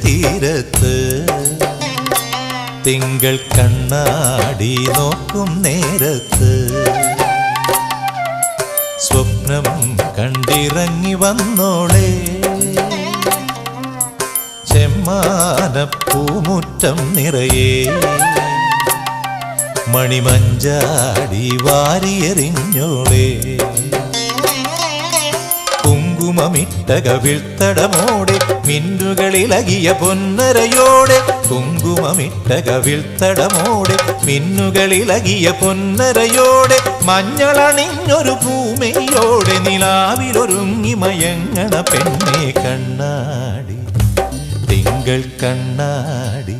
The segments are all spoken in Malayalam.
തീരത്ത് തിങ്കൾ കണ്ണാടി നോക്കും നേരത്ത് സ്വപ്നം കണ്ടിറങ്ങി വന്നോളെ ചെമ്മാനപ്പൂമുറ്റം നിറയെ മണിമഞ്ചാടി വാരിയെറിഞ്ഞോളെ കുങ്കുമമിട്ട കവിൾത്തടമോടെ മിന്നുകളിലകിയ പൊന്നരയോടെ കുങ്കുമമിട്ട കവിൾത്തടമോടെ മിന്നുകളിലകിയ പൊന്നരയോടെ മഞ്ഞളണിഞ്ഞൊരു ഭൂമിയോടെ നിലാവിലൊരുങ്ങി മയങ്ങണ പെണ്ണെ കണ്ണാടി തിങ്കൾ കണ്ണാടി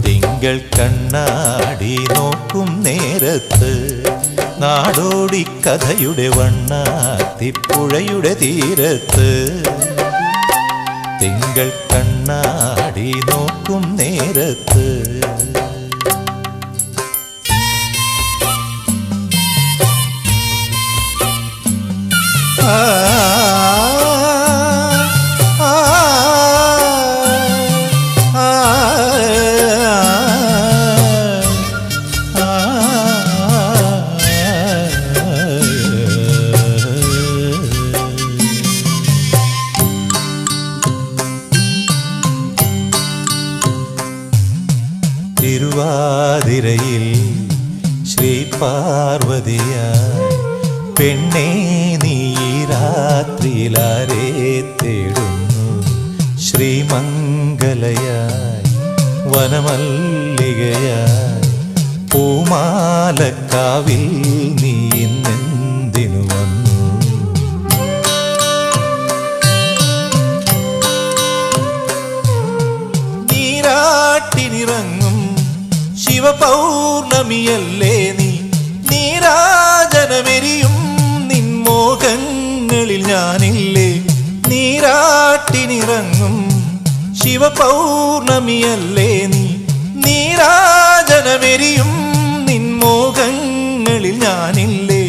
തിങ്കൾ കണ്ണാടി നോക്കും നേരത്ത് നാടോടി കഥയുടെ വണ്ണാത്തിപ്പുഴയുടെ തീരത്ത് തിങ്കൾ കണ്ണാടി നോക്കും നേരത്ത് തിരുവാതിരയിൽ ശ്രീ പാർവതിയായി പെണ്ണേ നീ രാത്രിയിലാരെ തേടുന്നു ശ്രീമംഗലയായി വനമല്ലികയായി പൂമാലക്കാവിൽ നീ ഇന്നെന്തിനു വന്നു നീരാട്ടിനിറങ്ങും ശിവപൗർണമിയല്ലേ നീ നീരാജനമെരിയും നിൻമോഹങ്ങളിൽ ഞാനില്ലേ നീരാട്ടിനിറങ്ങും ശിവപൗർണമിയല്ലേ നീ നീരാജനമെരിയും നിൻമോഹങ്ങളിൽ ഞാനില്ലേ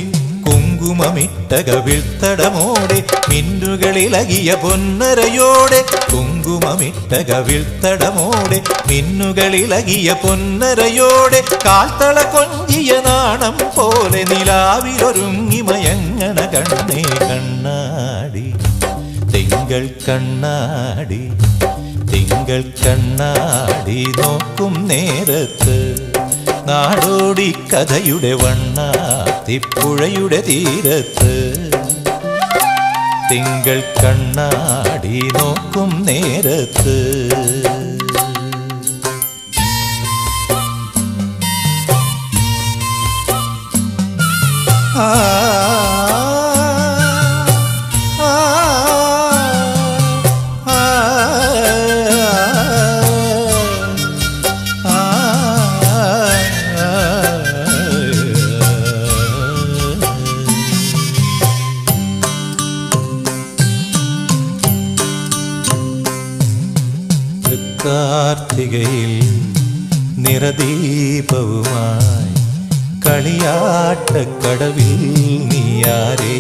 കുങ്കുമമിട്ട കവിൾത്തടമോടെ മിന്നുകളിലകിയ പൊന്നരയോടെ കുങ്കുമമിട്ട കവിൾത്തടമോടെ മിന്നുകളിലകിയ പൊന്നരയോടെ കാൽത്തള കൊഞ്ചിയ നാണം പോലെ നിലാവിലൊരുങ്ങി മയങ്ങണ കണ്ണേ കണ്ണാടി തിങ്കൾ കണ്ണാടി തിങ്കൾ കണ്ണാടി നോക്കും നേരത്ത് നാടോടി കഥയുടെ വണ്ണാത്തിപ്പുഴയുടെ തീരത്ത് തിങ്കൾ കണ്ണാടി നോക്കും നേരത്ത് ആ കാർത്തികയിൽ നിറദീപവുമായി കളിയാട്ടക്കടവിൽ നീയാരെ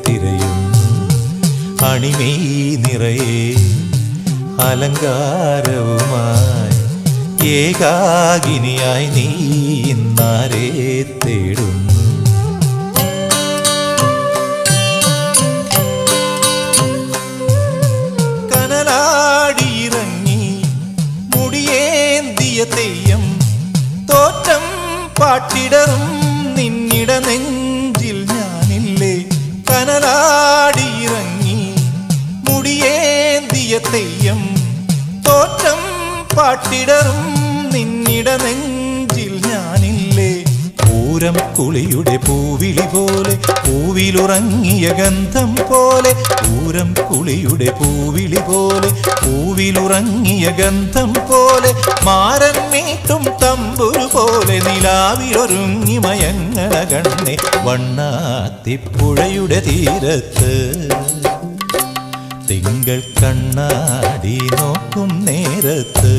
തിരയുന്നു അണിമേയ് നിറയെ അലങ്കാരവുമായി ഏകാകിനിയായി നീ ഇന്നാരെ തേടുന്നു തെയ്യം തോറ്റം പാട്ടിടറും നിന്നിട നെഞ്ചിൽ ഞാനില്ലേ കനലാടിയിറങ്ങി മുടിയേന്തിയ തെയ്യം തോറ്റം പാട്ടിടറും നിന്നിട നെഞ്ചിൽ ഞാനില്ലേ പൂരം കുളിയുടെ പൂവിളി പോലെ പൂവിലുറങ്ങിയ ഗന്ധം പോലെ പൂരം കുളിയുടെ പൂവിളി പോലെ പൂവിലുറങ്ങിയ ഗന്ധം പോലെ മാരൻ മീട്ടും തമ്പുരു പോലെ നിലാവിലൊരുങ്ങി മയങ്ങണ കണ്ണേ വണ്ണാത്തിപ്പുഴയുടെ തീരത്ത് തിങ്കൾ കണ്ണാടി നോക്കും നേരത്ത്